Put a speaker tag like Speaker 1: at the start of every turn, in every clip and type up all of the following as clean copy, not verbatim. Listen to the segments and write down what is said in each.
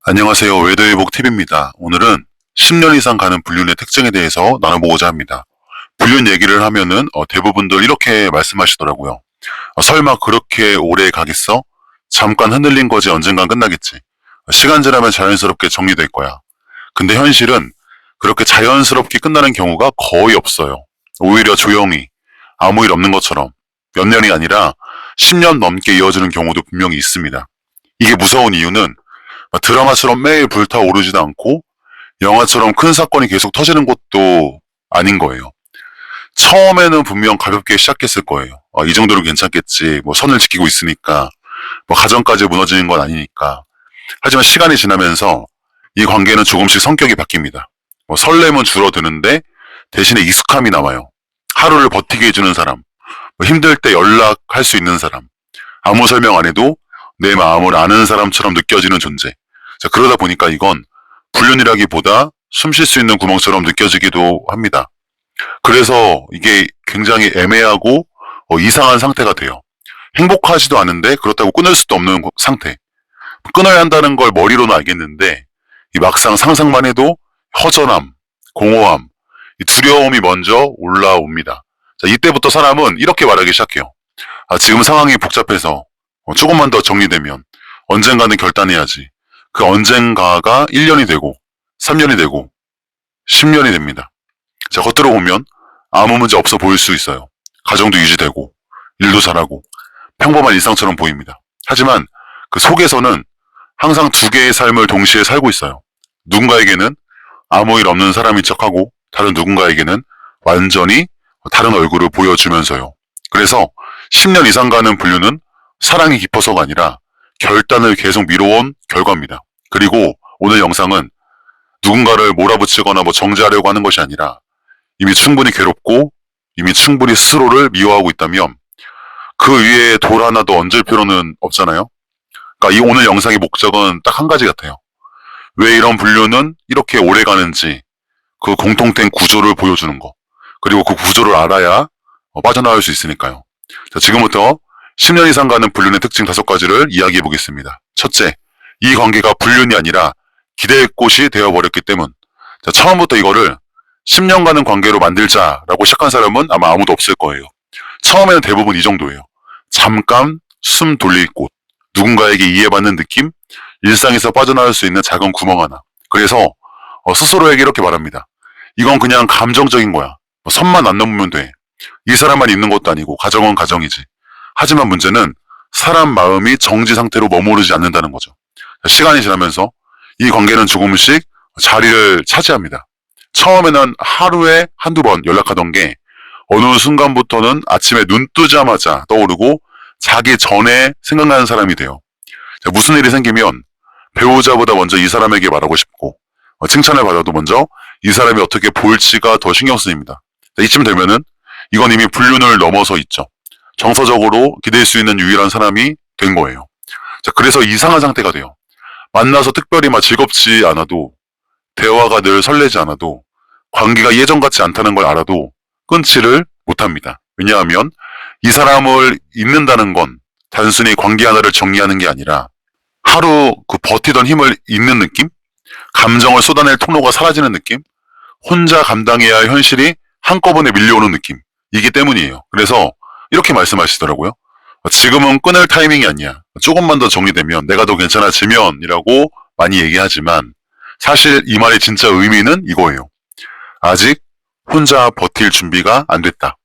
Speaker 1: 안녕하세요. 외도회복TV입니다. 오늘은 10년 이상 가는 불륜의 특징에 대해서 나눠보고자 합니다. 불륜 얘기를 하면은 대부분들 이렇게 말씀하시더라고요. 설마 그렇게 오래 가겠어? 잠깐 흔들린 거지 언젠간 끝나겠지. 시간 지나면 자연스럽게 정리될 거야. 근데 현실은 그렇게 자연스럽게 끝나는 경우가 거의 없어요. 오히려 조용히 아무 일 없는 것처럼 몇 년이 아니라 10년 넘게 이어지는 경우도 분명히 있습니다. 이게 무서운 이유는 드라마처럼 매일 불타오르지도 않고 영화처럼 큰 사건이 계속 터지는 것도 아닌 거예요. 처음에는 분명 가볍게 시작했을 거예요. 이 정도로 괜찮겠지. 선을 지키고 있으니까. 가정까지 무너지는 건 아니니까. 하지만 시간이 지나면서 이 관계는 조금씩 성격이 바뀝니다. 설렘은 줄어드는데 대신에 익숙함이 남아요. 하루를 버티게 해주는 사람, 힘들 때 연락할 수 있는 사람, 아무 설명 안 해도 내 마음을 아는 사람처럼 느껴지는 존재. 자, 그러다 보니까 이건 불륜이라기보다 숨 쉴 수 있는 구멍처럼 느껴지기도 합니다. 그래서 이게 굉장히 애매하고 이상한 상태가 돼요. 행복하지도 않은데 그렇다고 끊을 수도 없는 상태. 끊어야 한다는 걸 머리로는 알겠는데 이 막상 상상만 해도 허전함, 공허함, 이 두려움이 먼저 올라옵니다. 자, 이때부터 사람은 이렇게 말하기 시작해요. 지금 상황이 복잡해서 조금만 더 정리되면 언젠가는 결단해야지. 그 언젠가가 1년이 되고 3년이 되고 10년이 됩니다. 자, 겉으로 보면 아무 문제 없어 보일 수 있어요. 가정도 유지되고 일도 잘하고 평범한 일상처럼 보입니다. 하지만 그 속에서는 항상 두 개의 삶을 동시에 살고 있어요. 누군가에게는 아무 일 없는 사람인 척하고 다른 누군가에게는 완전히 다른 얼굴을 보여주면서요. 그래서 10년 이상 가는 불륜은 사랑이 깊어서가 아니라 결단을 계속 미뤄온 결과입니다. 그리고 오늘 영상은 누군가를 몰아붙이거나 정죄하려고 하는 것이 아니라 이미 충분히 괴롭고 이미 충분히 스스로를 미워하고 있다면 그 위에 돌 하나 더 얹을 필요는 없잖아요. 그러니까 이 오늘 영상의 목적은 딱 한 가지 같아요. 왜 이런 불륜은 이렇게 오래 가는지 그 공통된 구조를 보여주는 거. 그리고 그 구조를 알아야 빠져나올 수 있으니까요. 자, 지금부터 10년 이상 가는 불륜의 특징 5가지를 이야기해 보겠습니다. 첫째, 이 관계가 불륜이 아니라 기댈 곳이 되어버렸기 때문. 자, 처음부터 이거를 10년 가는 관계로 만들자라고 시작한 사람은 아마 아무도 없을 거예요. 처음에는 대부분 이 정도예요. 잠깐 숨 돌릴 곳, 누군가에게 이해받는 느낌, 일상에서 빠져나올 수 있는 작은 구멍 하나. 그래서 스스로에게 이렇게 말합니다. 이건 그냥 감정적인 거야. 선만 안 넘으면 돼. 이 사람만 있는 것도 아니고 가정은 가정이지. 하지만 문제는 사람 마음이 정지 상태로 머무르지 않는다는 거죠. 시간이 지나면서 이 관계는 조금씩 자리를 차지합니다. 처음에는 하루에 한두 번 연락하던 게 어느 순간부터는 아침에 눈 뜨자마자 떠오르고 자기 전에 생각나는 사람이 돼요. 무슨 일이 생기면 배우자보다 먼저 이 사람에게 말하고 싶고 칭찬을 받아도 먼저 이 사람이 어떻게 볼지가 더 신경 쓰입니다. 이쯤 되면은 이건 이미 불륜을 넘어서 있죠. 정서적으로 기댈 수 있는 유일한 사람이 된 거예요. 자, 그래서 이상한 상태가 돼요. 만나서 특별히 즐겁지 않아도 대화가 늘 설레지 않아도 관계가 예전 같지 않다는 걸 알아도 끊지를 못합니다. 왜냐하면 이 사람을 잊는다는 건 단순히 관계 하나를 정리하는 게 아니라 하루 그 버티던 힘을 잃는 느낌? 감정을 쏟아낼 통로가 사라지는 느낌? 혼자 감당해야 할 현실이 한꺼번에 밀려오는 느낌. 이기 때문이에요. 그래서 이렇게 말씀하시더라고요. 지금은 끊을 타이밍이 아니야. 조금만 더 정리되면 내가 더 괜찮아지면 이라고 많이 얘기하지만 사실 이 말의 진짜 의미는 이거예요. 아직 혼자 버틸 준비가 안 됐다.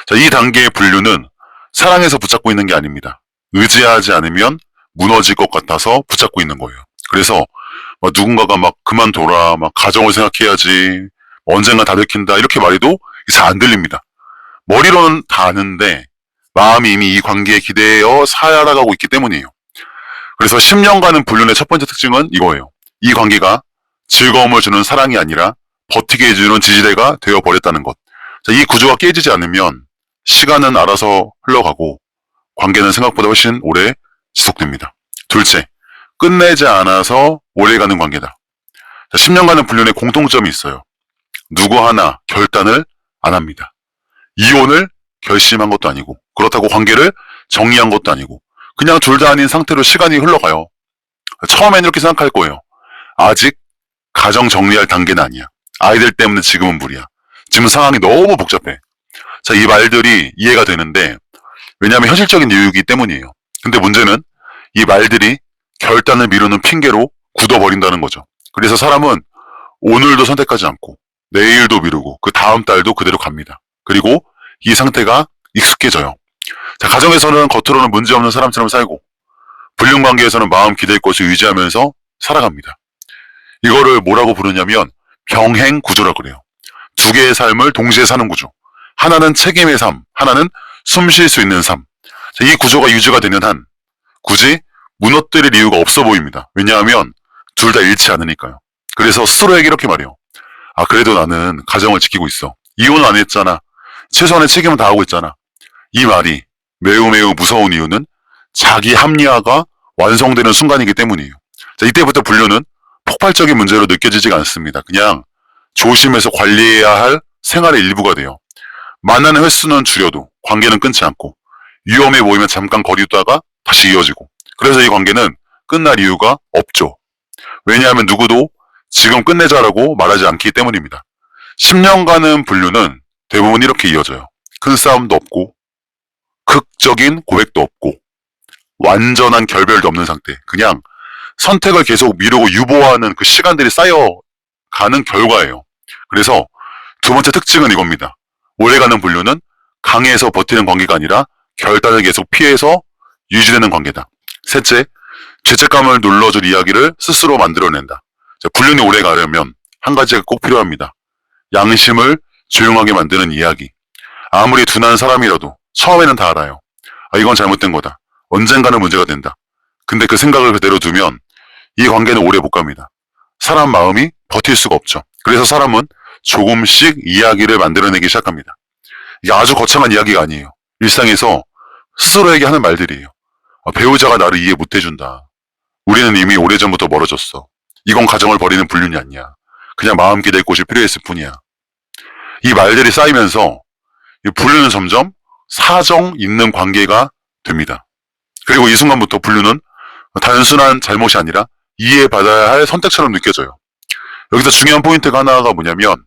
Speaker 1: 자, 이 단계의 불륜은 사랑에서 붙잡고 있는 게 아닙니다. 의지하지 않으면 무너질 것 같아서 붙잡고 있는 거예요. 그래서 누군가가 그만둬라, 가정을 생각해야지, 언젠가 다 들킨다 이렇게 말해도 잘 안 들립니다. 머리로는 다 아는데 마음이 이미 이 관계에 기대어 살아가고 있기 때문이에요. 그래서 10년간은 불륜의 첫 번째 특징은 이거예요. 이 관계가 즐거움을 주는 사랑이 아니라 버티게 해주는 지지대가 되어버렸다는 것. 자, 이 구조가 깨지지 않으면 시간은 알아서 흘러가고 관계는 생각보다 훨씬 오래 지속됩니다. 둘째, 끝내지 않아서 오래가는 관계다. 자, 10년간은 불륜의 공통점이 있어요. 누구 하나 결단을 안 합니다. 이혼을 결심한 것도 아니고 그렇다고 관계를 정리한 것도 아니고 그냥 둘 다 아닌 상태로 시간이 흘러가요. 처음엔 이렇게 생각할 거예요. 아직 가정 정리할 단계는 아니야. 아이들 때문에 지금은 무리야. 지금 상황이 너무 복잡해. 자, 이 말들이 이해가 되는데 왜냐하면 현실적인 이유이기 때문이에요. 근데 문제는 이 말들이 결단을 미루는 핑계로 굳어버린다는 거죠. 그래서 사람은 오늘도 선택하지 않고 내일도 미루고 그 다음 달도 그대로 갑니다. 그리고 이 상태가 익숙해져요. 자, 가정에서는 겉으로는 문제없는 사람처럼 살고 불륜관계에서는 마음 기댈 곳을 유지하면서 살아갑니다. 이거를 뭐라고 부르냐면 병행 구조라고 그래요. 두 개의 삶을 동시에 사는 구조. 하나는 책임의 삶, 하나는 숨 쉴 수 있는 삶. 자, 이 구조가 유지가 되는 한 굳이 무너뜨릴 이유가 없어 보입니다. 왜냐하면 둘 다 잃지 않으니까요. 그래서 스스로에게 이렇게 말해요. 아, 그래도 나는 가정을 지키고 있어. 이혼은 안 했잖아. 최소한의 책임은 다하고 있잖아. 이 말이 매우 매우 무서운 이유는 자기 합리화가 완성되는 순간이기 때문이에요. 자, 이때부터 불륜은 폭발적인 문제로 느껴지지가 않습니다. 그냥 조심해서 관리해야 할 생활의 일부가 돼요. 만나는 횟수는 줄여도 관계는 끊지 않고 위험해 보이면 잠깐 거리 두다가 다시 이어지고 그래서 이 관계는 끝날 이유가 없죠. 왜냐하면 누구도 지금 끝내자라고 말하지 않기 때문입니다. 10년간은 불륜은 대부분 이렇게 이어져요. 큰 싸움도 없고 극적인 고백도 없고 완전한 결별도 없는 상태. 그냥 선택을 계속 미루고 유보하는 그 시간들이 쌓여가는 결과예요. 그래서 두 번째 특징은 이겁니다. 오래가는 불륜은 강해서 버티는 관계가 아니라 결단을 계속 피해서 유지되는 관계다. 셋째, 죄책감을 눌러줄 이야기를 스스로 만들어낸다. 자, 불륜이 오래가려면 한 가지가 꼭 필요합니다. 양심을 조용하게 만드는 이야기. 아무리 둔한 사람이라도 처음에는 다 알아요. 아, 이건 잘못된 거다. 언젠가는 문제가 된다. 근데 그 생각을 그대로 두면 이 관계는 오래 못 갑니다. 사람 마음이 버틸 수가 없죠. 그래서 사람은 조금씩 이야기를 만들어내기 시작합니다. 이게 아주 거창한 이야기가 아니에요. 일상에서 스스로에게 하는 말들이에요. 아, 배우자가 나를 이해 못 해준다. 우리는 이미 오래전부터 멀어졌어. 이건 가정을 버리는 불륜이 아니야. 그냥 마음 기댈 곳이 필요했을 뿐이야. 이 말들이 쌓이면서 이 불륜은 점점 사정 있는 관계가 됩니다. 그리고 이 순간부터 불륜은 단순한 잘못이 아니라 이해받아야 할 선택처럼 느껴져요. 여기서 중요한 포인트가 하나가 뭐냐면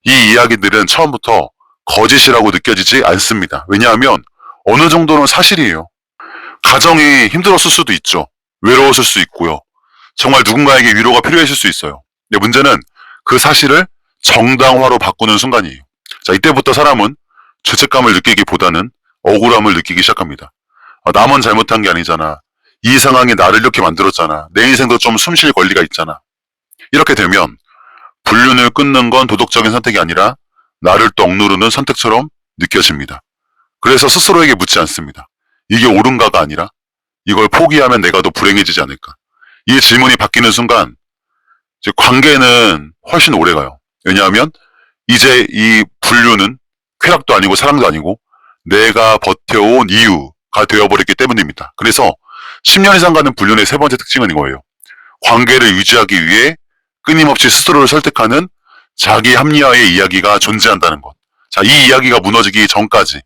Speaker 1: 이 이야기들은 처음부터 거짓이라고 느껴지지 않습니다. 왜냐하면 어느 정도는 사실이에요. 가정이 힘들었을 수도 있죠. 외로웠을 수 있고요. 정말 누군가에게 위로가 필요했을 수 있어요. 근데 문제는 그 사실을 정당화로 바꾸는 순간이에요. 자, 이때부터 사람은 죄책감을 느끼기보다는 억울함을 느끼기 시작합니다. 아, 나만 잘못한 게 아니잖아. 이 상황이 나를 이렇게 만들었잖아. 내 인생도 좀 숨 쉴 권리가 있잖아. 이렇게 되면 불륜을 끊는 건 도덕적인 선택이 아니라 나를 또 억누르는 선택처럼 느껴집니다. 그래서 스스로에게 묻지 않습니다. 이게 옳은가가 아니라 이걸 포기하면 내가 더 불행해지지 않을까. 이 질문이 바뀌는 순간 이제 관계는 훨씬 오래가요. 왜냐하면 이제 이 불륜은 쾌락도 아니고 사랑도 아니고 내가 버텨온 이유가 되어버렸기 때문입니다. 그래서 10년 이상 가는 불륜의 세 번째 특징은 이거예요. 관계를 유지하기 위해 끊임없이 스스로를 설득하는 자기 합리화의 이야기가 존재한다는 것. 자, 이 이야기가 무너지기 전까지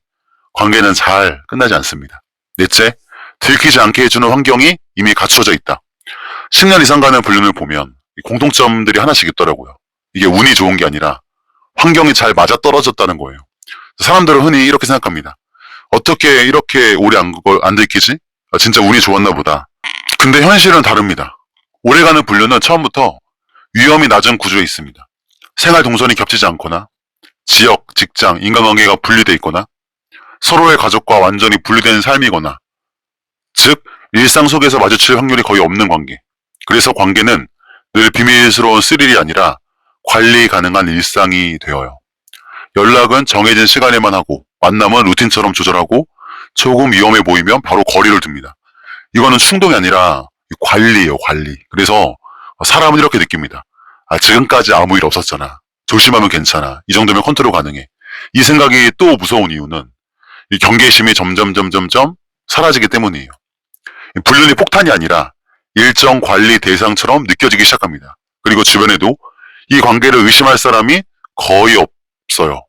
Speaker 1: 관계는 잘 끝나지 않습니다. 넷째, 들키지 않게 해주는 환경이 이미 갖춰져 있다. 10년 이상 가는 불륜을 보면 공통점들이 하나씩 있더라고요. 이게 운이 좋은 게 아니라 환경이 잘 맞아떨어졌다는 거예요. 사람들은 흔히 이렇게 생각합니다. 어떻게 이렇게 오래 안 들키지? 아, 진짜 운이 좋았나 보다. 근데 현실은 다릅니다. 오래가는 불륜은 처음부터 위험이 낮은 구조에 있습니다. 생활 동선이 겹치지 않거나 지역, 직장, 인간관계가 분리돼 있거나 서로의 가족과 완전히 분리된 삶이거나 즉 일상 속에서 마주칠 확률이 거의 없는 관계. 그래서 관계는 늘 비밀스러운 스릴이 아니라 관리 가능한 일상이 되어요. 연락은 정해진 시간에만 하고 만남은 루틴처럼 조절하고 조금 위험해 보이면 바로 거리를 둡니다. 이거는 충동이 아니라 관리예요, 관리. 그래서 사람은 이렇게 느낍니다. 아, 지금까지 아무 일 없었잖아. 조심하면 괜찮아. 이 정도면 컨트롤 가능해. 이 생각이 또 무서운 이유는 이 경계심이 점점 사라지기 때문이에요. 불륜이 폭탄이 아니라 일정 관리 대상처럼 느껴지기 시작합니다. 그리고 주변에도 이 관계를 의심할 사람이 거의 없어요.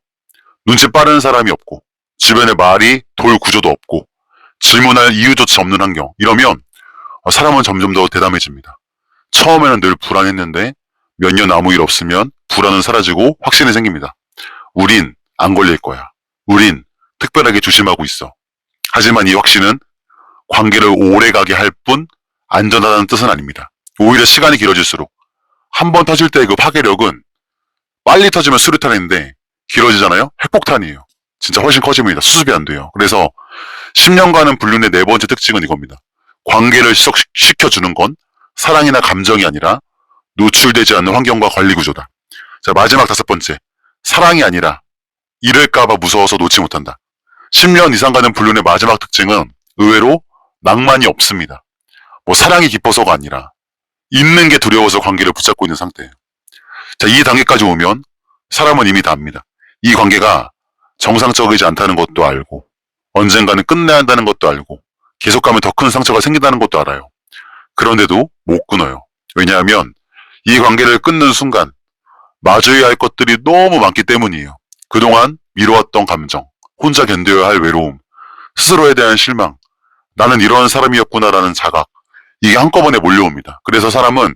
Speaker 1: 눈치 빠른 사람이 없고 주변에 말이 돌 구조도 없고 질문할 이유조차 없는 환경. 이러면 사람은 점점 더 대담해집니다. 처음에는 늘 불안했는데 몇 년 아무 일 없으면 불안은 사라지고 확신이 생깁니다. 우린 안 걸릴 거야. 우린 특별하게 조심하고 있어. 하지만 이 확신은 관계를 오래가게 할 뿐 안전하다는 뜻은 아닙니다. 오히려 시간이 길어질수록 한 번 터질 때 그 파괴력은 빨리 터지면 수류탄인데 길어지잖아요? 핵폭탄이에요. 진짜 훨씬 커집니다. 수습이 안 돼요. 그래서 10년간은 불륜의 네 번째 특징은 이겁니다. 관계를 시켜주는 건 사랑이나 감정이 아니라 노출되지 않는 환경과 관리 구조다. 자, 마지막 다섯 번째. 사랑이 아니라 잃을까봐 무서워서 놓지 못한다. 10년 이상 가는 불륜의 마지막 특징은 의외로 낭만이 없습니다. 뭐 사랑이 깊어서가 아니라 잊는 게 두려워서 관계를 붙잡고 있는 상태예요. 자, 이 단계까지 오면 사람은 이미 다 압니다. 이 관계가 정상적이지 않다는 것도 알고 언젠가는 끝내야 한다는 것도 알고 계속 가면 더 큰 상처가 생긴다는 것도 알아요. 그런데도 못 끊어요. 왜냐하면 이 관계를 끊는 순간 마주해야 할 것들이 너무 많기 때문이에요. 그동안 미뤄왔던 감정, 혼자 견뎌야 할 외로움, 스스로에 대한 실망, 나는 이런 사람이었구나라는 자각, 이게 한꺼번에 몰려옵니다. 그래서 사람은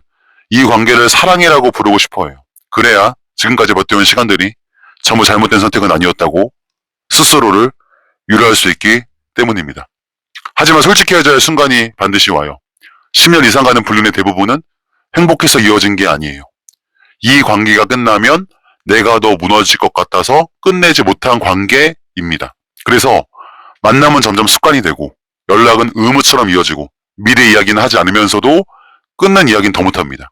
Speaker 1: 이 관계를 사랑이라고 부르고 싶어 해요. 그래야 지금까지 버텨온 시간들이 전부 잘못된 선택은 아니었다고 스스로를 위로할 수 있기 때문입니다. 하지만 솔직해져야 할 순간이 반드시 와요. 10년 이상 가는 불륜의 대부분은 행복해서 이어진 게 아니에요. 이 관계가 끝나면 내가 더 무너질 것 같아서 끝내지 못한 관계입니다. 그래서 만남은 점점 습관이 되고 연락은 의무처럼 이어지고 미래 이야기는 하지 않으면서도 끊는 이야기는 더 못합니다.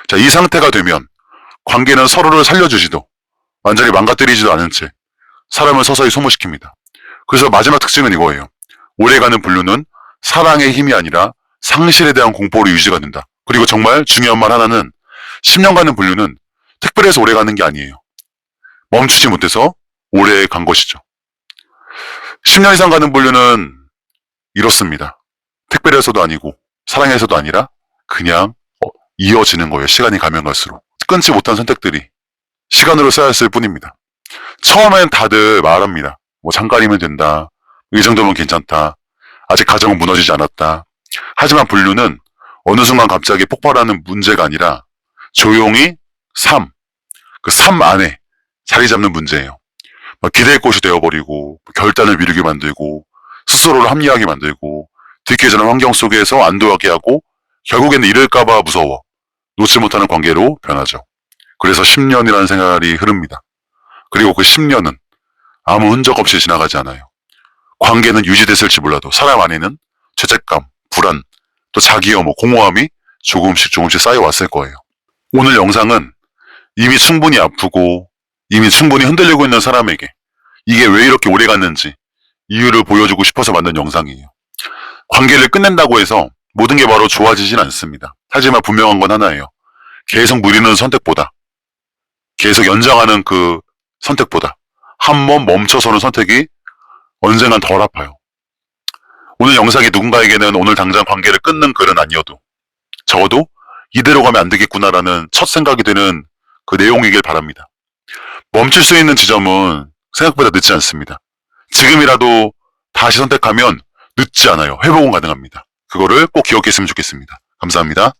Speaker 1: 자, 이 상태가 되면 관계는 서로를 살려주지도 완전히 망가뜨리지도 않은 채 사람을 서서히 소모시킵니다. 그래서 마지막 특징은 이거예요. 오래가는 불륜은 사랑의 힘이 아니라 상실에 대한 공포로 유지가 된다. 그리고 정말 중요한 말 하나는 10년 가는 불륜은 특별해서 오래가는 게 아니에요. 멈추지 못해서 오래 간 것이죠. 10년 이상 가는 불륜은 이렇습니다. 특별해서도 아니고 사랑해서도 아니라 그냥 이어지는 거예요. 시간이 가면 갈수록. 끊지 못한 선택들이 시간으로 쌓였을 뿐입니다. 처음엔 다들 말합니다. 뭐 잠깐이면 된다. 이 정도면 괜찮다. 아직 가정은 무너지지 않았다. 하지만 불륜은 어느 순간 갑자기 폭발하는 문제가 아니라 조용히 그 삶 안에 자리 잡는 문제예요. 기댈 곳이 되어버리고 결단을 미루게 만들고 스스로를 합리하게 만들고 들켜지는 환경 속에서 안도하게 하고 결국에는 잃을까봐 무서워 놓지 못하는 관계로 변하죠. 그래서 10년이라는 생활이 흐릅니다. 그리고 그 10년은 아무 흔적 없이 지나가지 않아요. 관계는 유지됐을지 몰라도 사람 안에는 죄책감, 불안, 또 자기 혐오, 공허함이 조금씩 쌓여왔을 거예요. 오늘 영상은 이미 충분히 아프고 이미 충분히 흔들리고 있는 사람에게 이게 왜 이렇게 오래 갔는지 이유를 보여주고 싶어서 만든 영상이에요. 관계를 끝낸다고 해서 모든 게 바로 좋아지진 않습니다. 하지만 분명한 건 하나예요. 계속 누리는 선택보다 계속 연장하는 그 선택보다 한 번 멈춰서는 선택이 언젠간 덜 아파요. 오늘 영상이 누군가에게는 오늘 당장 관계를 끊는 글은 아니어도 적어도 이대로 가면 안 되겠구나라는 첫 생각이 드는 그 내용이길 바랍니다. 멈출 수 있는 지점은 생각보다 늦지 않습니다. 지금이라도 다시 선택하면 늦지 않아요. 회복은 가능합니다. 그거를 꼭 기억했으면 좋겠습니다. 감사합니다.